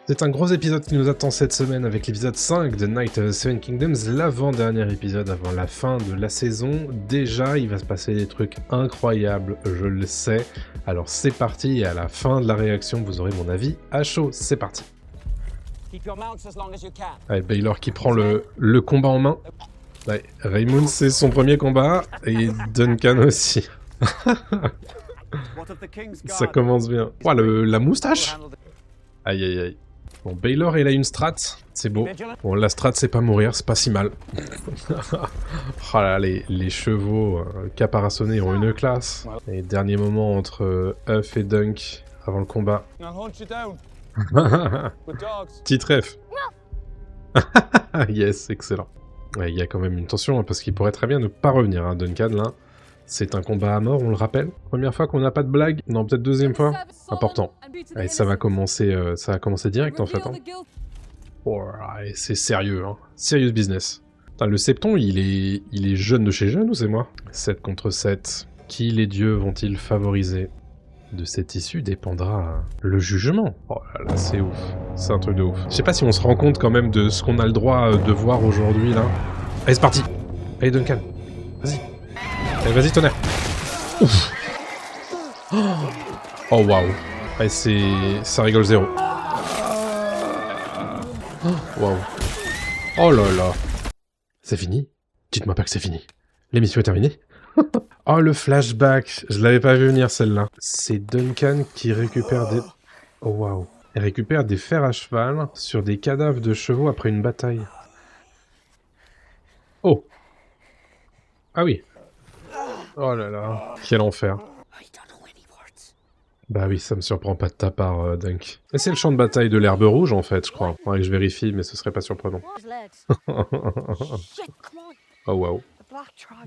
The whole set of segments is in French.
C'est un gros épisode qui nous attend cette semaine avec l'épisode 5 de Knights of the Seven Kingdoms, l'avant-dernier épisode avant la fin de la saison. Déjà, il va se passer des trucs incroyables, je le sais. Alors c'est parti, et à la fin de la réaction, vous aurez mon avis à chaud. C'est parti. Allez, Baylor qui prend le combat en main. Ouais, Raymond, c'est son premier combat, et Duncan aussi. Ça commence bien. Oh, la moustache. Aïe aïe aïe. Bon, Baylor, il a une strat, c'est beau. Bon, la strat, c'est pas mourir, c'est pas si mal. Oh là, les chevaux caparaçonnés ont une classe. Et dernier moment entre Huff et Dunk avant le combat. Petit ref. Yes, excellent. Il y a quand même une tension, hein, parce qu'il pourrait très bien ne pas revenir, hein, Duncan, là. C'est un combat à mort, on le rappelle. Première fois qu'on n'a pas de blague. Non, peut-être deuxième fois. Important. Allez, ça va commencer direct, en fait. Hein. Oh, c'est sérieux, hein. Serious business. Putain, le septon, il est jeune de chez jeune ou c'est moi? 7 contre 7. Qui les dieux vont-ils favoriser? De cette issue dépendra le jugement. Oh là là, c'est ouf. C'est un truc de ouf. Je sais pas si on se rend compte quand même de ce qu'on a le droit de voir aujourd'hui, là. Allez, c'est parti. Allez, Duncan. Vas-y. Allez, vas-y, tonnerre. Ouf. Oh, waouh. Allez, ça rigole zéro. Waouh. Oh là là. C'est fini? Dites-moi pas que c'est fini. L'émission est terminée. Oh, le flashback. Je l'avais pas vu venir, celle-là. C'est Duncan qui récupère des... Oh, waouh. Il récupère des fers à cheval sur des cadavres de chevaux après une bataille. Oh. Ah oui. Oh là là. Quel enfer. Bah oui, ça me surprend pas de ta part, Dunk. Et c'est le champ de bataille de l'herbe rouge, en fait, je crois. Faudrait que je vérifie, mais ce serait pas surprenant. Oh waouh.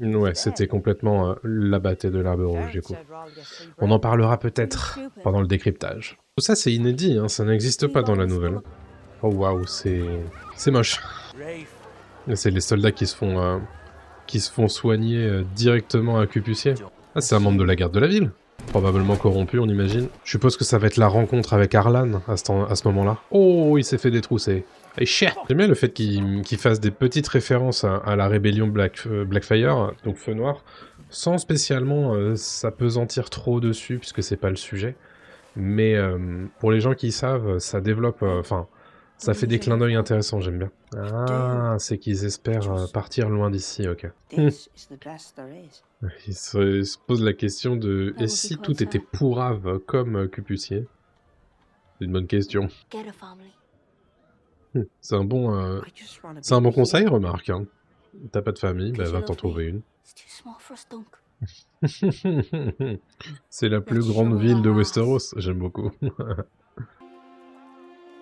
Ouais, c'était complètement la bataille de l'herbe rouge, du coup. On en parlera peut-être pendant le décryptage. Tout ça, c'est inédit, hein, ça n'existe pas dans la nouvelle. Oh waouh, c'est moche. C'est les soldats qui se font soigner directement à Cupucier. Ah, c'est un membre de la garde de la ville. Probablement corrompu, on imagine. Je suppose que ça va être la rencontre avec Arlan à ce moment-là. Oh, il s'est fait détrousser. Et cher. J'aime bien le fait qu'il fasse des petites références à la rébellion Blackfire, donc Feu Noir, sans spécialement s'apesantir trop dessus, puisque c'est pas le sujet. Mais pour les gens qui savent, ça développe... ça fait des clins d'œil intéressants, j'aime bien. Ah, c'est qu'ils espèrent partir loin d'ici, ok. Il se pose la question de... Et si tout était pourrave comme Cupucier? C'est une bonne question. C'est un bon conseil, remarque. Hein. T'as pas de famille, bah va t'en trouver une. C'est la plus grande ville de Westeros, j'aime beaucoup.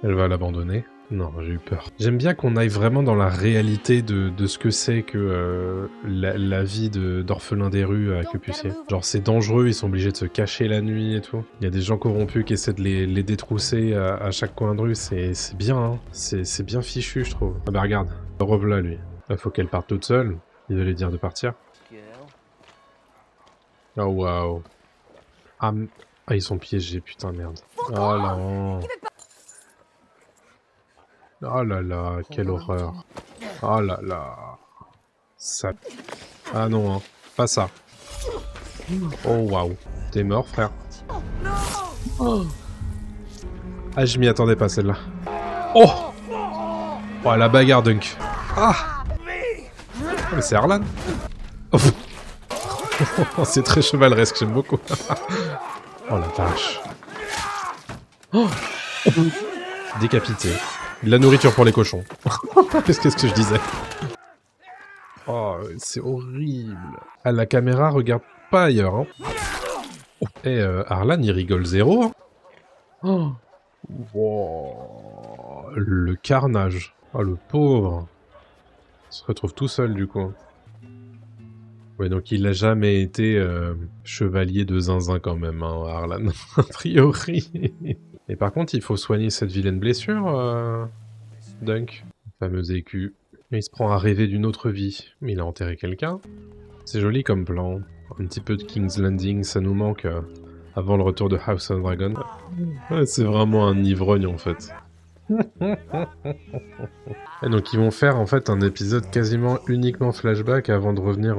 Elle va l'abandonner? Non, j'ai eu peur. J'aime bien qu'on aille vraiment dans la réalité de ce que c'est que la vie d'orphelin des rues à Cupucier. Genre c'est dangereux, ils sont obligés de se cacher la nuit et tout. Il y a des gens corrompus qui essaient de les détrousser à chaque coin de rue, c'est bien, hein. C'est bien fichu, je trouve. Ah bah regarde, revoilà lui. Il faut qu'elle parte toute seule, il va lui dire de partir. Oh waouh. Ah, ils sont piégés, putain merde. Oh non. Oh là là, quelle horreur. Oh là là. Ça... Ah non, hein. Pas ça. Oh waouh. T'es mort, frère. Oh. Ah, je m'y attendais pas, celle-là. Oh. Oh, la bagarre, Dunk. Ah. Oh, mais c'est Arlan. Oh. C'est très chevaleresque, j'aime beaucoup. Oh la vache. Oh. Décapité. De la nourriture pour les cochons. Qu'est-ce que je disais? Oh, c'est horrible. Ah, la caméra regarde pas ailleurs. Hein. Oh. Et Arlan, il rigole zéro. Hein. Oh. Wow. Le carnage. Oh, le pauvre. Il se retrouve tout seul, du coup. Ouais, donc il a jamais été chevalier de zinzin quand même, hein, Arlan. A priori. Et par contre, il faut soigner cette vilaine blessure, Dunk. Le fameux écu. Il se prend à rêver d'une autre vie. Mais il a enterré quelqu'un. C'est joli comme plan. Un petit peu de King's Landing, ça nous manque avant le retour de House of Dragon. Ouais, c'est vraiment un ivrogne en fait. Et donc ils vont faire en fait un épisode quasiment uniquement flashback avant de revenir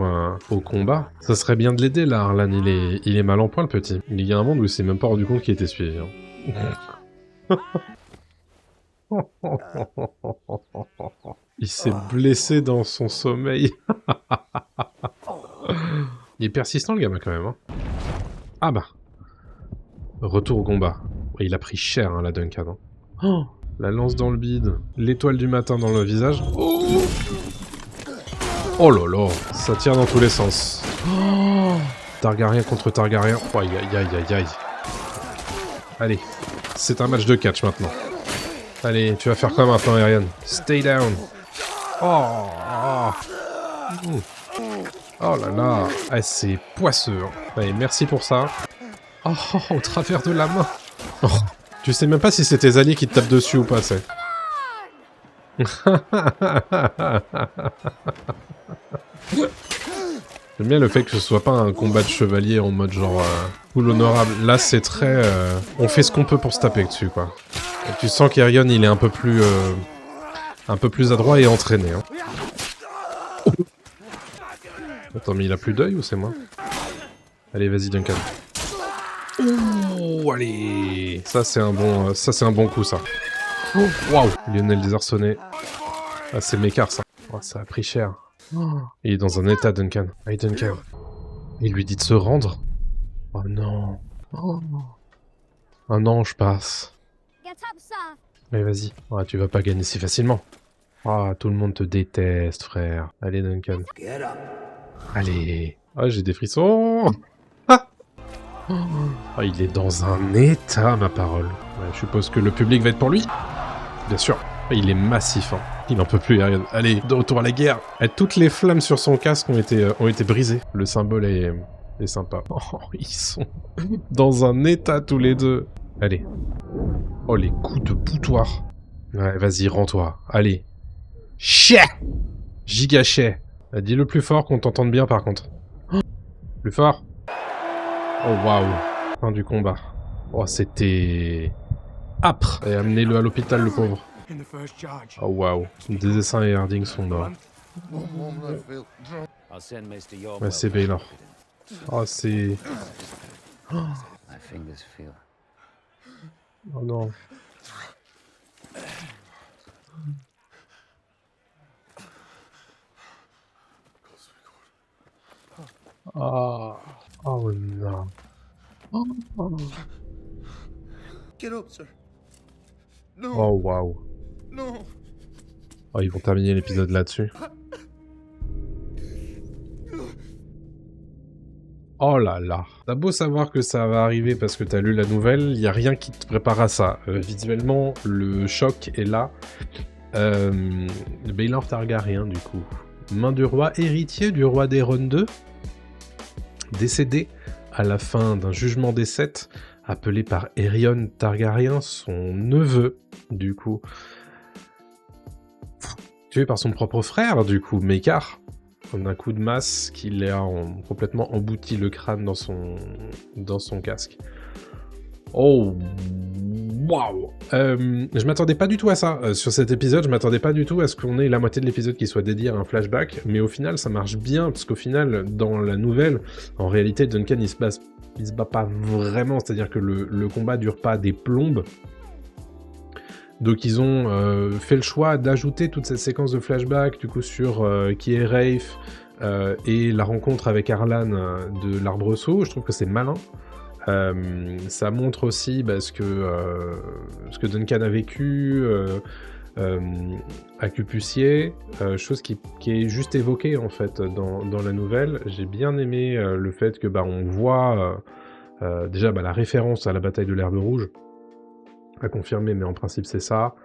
au combat. Ça serait bien de l'aider là, Arlan, il est mal en point le petit. Il y a un monde où il s'est même pas rendu compte qu'il était suivi. Hein. Il s'est blessé dans son sommeil. Il est persistant le gamin quand même. Hein. Ah bah. Retour au combat. Il a pris cher hein, la Duncan. Hein. Oh, la lance dans le bide. L'étoile du matin dans le visage. Oh là là. Ça tire dans tous les sens. Oh, Targaryen contre Targaryen. Oh, aïe aïe aïe aïe aïe. Allez. C'est un match de catch maintenant. Allez, tu vas faire quoi maintenant, Ariane? Stay down. Oh, oh. Oh là là. Ah, c'est poisseux. Hein. Allez, merci pour ça. Oh, au travers de la main. Oh, tu sais même pas si c'est tes alliés qui te tapent dessus ou pas, c'est. J'aime bien le fait que ce soit pas un combat de chevalier en mode genre full honorable. Là, c'est très... on fait ce qu'on peut pour se taper dessus, quoi. Et tu sens qu'Erion, il est un peu plus adroit et entraîné. Hein. Oh. Attends, mais il a plus d'œil ou c'est moi? Allez, vas-y, Duncan. Oh, allez. Ça, c'est un bon coup, ça. Oh, waouh. Lionel Désarçonné. Ah, c'est mécart, ça. Oh, ça a pris cher. Oh. Il est dans un état, Duncan. Allez, Duncan. Il lui dit de se rendre. Oh non. Oh. Un an, je passe. Allez, vas-y. Oh, tu vas pas gagner si facilement. Ah, tout le monde te déteste, frère. Allez, Duncan. Allez. Ah, j'ai des frissons. Oh, il est dans un état, ma parole. Ouais, je suppose que le public va être pour lui. Bien sûr. Il est massif. Hein. Il en peut plus, Ariane. Allez, de retour à la guerre. Et toutes les flammes sur son casque ont été brisées. Le symbole est sympa. Oh, ils sont dans un état tous les deux. Allez. Oh, les coups de boutoir. Ouais, vas-y, rends-toi. Allez. Chais. Giga chais. Dis-le plus fort qu'on t'entende bien, par contre. Oh, plus fort. Oh waouh, fin du combat. Oh c'était âpre. Et amenez-le à l'hôpital le pauvre. Oh waouh, Désessin et Harding sont morts. Ouais, c'est Baylor. Oh c'est... Oh non. Oh, oh non. Oh, oh. Get up, sir. No. Oh waouh. No. Oh, ils vont terminer l'épisode là-dessus. Oh là là. T'as beau savoir que ça va arriver parce que t'as lu la nouvelle, il y a rien qui te prépare à ça. Visuellement, le choc est là. Baylor Targaryen, du coup. Main du roi, héritier du roi d'Aeron II, décédé à la fin d'un jugement des Sept, appelé par Aerion Targaryen, son neveu, du coup. Tué par son propre frère, du coup, Maekar, d'un coup de masse qui l'a complètement embouti le crâne dans son casque. Oh, waouh! Je m'attendais pas du tout à ça. Sur cet épisode, je m'attendais pas du tout à ce qu'on ait la moitié de l'épisode qui soit dédié à un flashback, mais au final, ça marche bien, parce qu'au final, dans la nouvelle, en réalité, Duncan, il se bat pas vraiment, c'est-à-dire que le combat dure pas des plombes. Donc ils ont fait le choix d'ajouter toute cette séquence de flashback, du coup, sur qui est Rafe, et la rencontre avec Arlan de l'Arbreau. Je trouve que c'est malin. Ça montre aussi ce que Duncan a vécu à Cupucier, chose qui est juste évoquée en fait dans la nouvelle. J'ai bien aimé le fait que on voit déjà la référence à la bataille de l'Herbe Rouge, à confirmer, mais en principe c'est ça.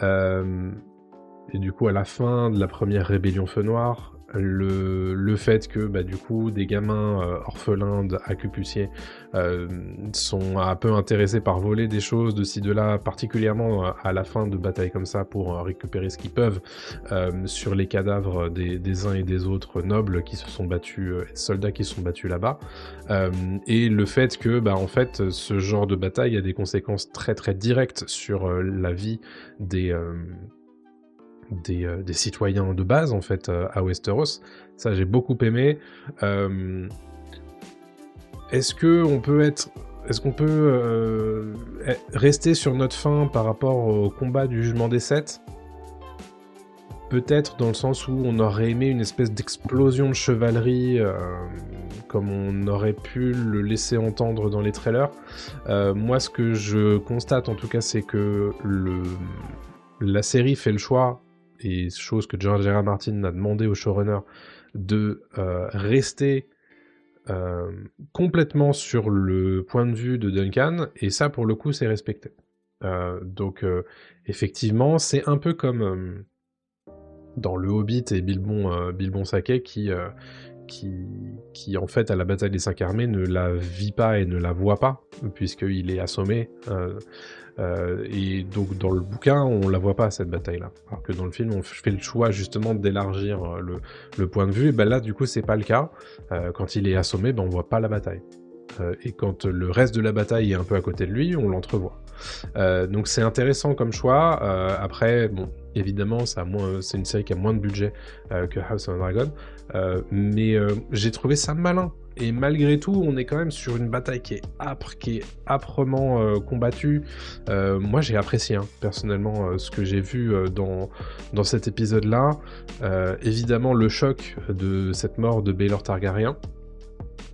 Et du coup à la fin de la première rébellion Feu Noir, le fait que du coup des gamins orphelins acupuciers sont un peu intéressés par voler des choses de ci de là, particulièrement à la fin de batailles comme ça pour récupérer ce qu'ils peuvent sur les cadavres des uns et des autres nobles qui se sont battus, soldats qui se sont battus là-bas, et le fait que en fait ce genre de bataille a des conséquences très très directes sur la vie des citoyens de base en fait à Westeros. Ça j'ai beaucoup aimé. Est-ce qu'on peut rester sur notre faim par rapport au combat du Jugement des Sept ? Peut-être dans le sens où on aurait aimé une espèce d'explosion de chevalerie comme on aurait pu le laisser entendre dans les trailers. Moi ce que je constate en tout cas c'est que la série fait le choix, et chose que George R. R. Martin a demandé au showrunner, de rester complètement sur le point de vue de Duncan, et ça pour le coup c'est respecté. Donc effectivement c'est un peu comme dans Le Hobbit et Bilbon Saquet qui en fait à la bataille des 5 armées ne la vit pas et ne la voit pas, puisqu'il est assommé, et donc dans le bouquin on la voit pas cette bataille là, alors que dans le film on fait le choix justement d'élargir le point de vue, et là du coup c'est pas le cas. Quand il est assommé on voit pas la bataille, et quand le reste de la bataille est un peu à côté de lui on l'entrevoit. Donc c'est intéressant comme choix. Après bon évidemment c'est une série qui a moins de budget que House of the Dragon, mais j'ai trouvé ça malin, et malgré tout on est quand même sur une bataille qui est âpre, qui est âprement combattue. Moi j'ai apprécié personnellement ce que j'ai vu dans cet épisode là. Évidemment le choc de cette mort de Baelor Targaryen.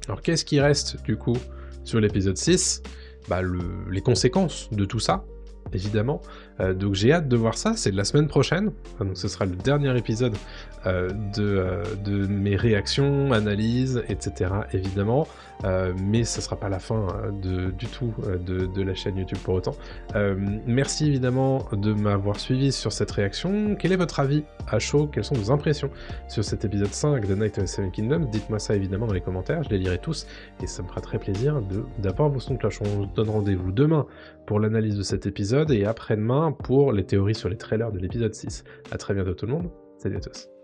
Alors qu'est-ce qui reste du coup sur l'épisode 6 ? Les conséquences de tout ça, évidemment. Donc j'ai hâte de voir ça, c'est de la semaine prochaine, donc ce sera le dernier épisode de mes réactions, analyses, etc. évidemment, mais ce sera pas la fin du tout de la chaîne YouTube pour autant. Merci évidemment de m'avoir suivi sur cette réaction. Quel est votre avis à chaud ? Quelles sont vos impressions sur cet épisode 5 de Night of the Seven Kingdoms ? Dites-moi ça évidemment dans les commentaires, je les lirai tous, et ça me fera très plaisir d'avoir vos sons de cloche. On se donne rendez-vous demain pour l'analyse de cet épisode, et après-demain pour les théories sur les trailers de l'épisode 6. A très bientôt tout le monde, salut à tous.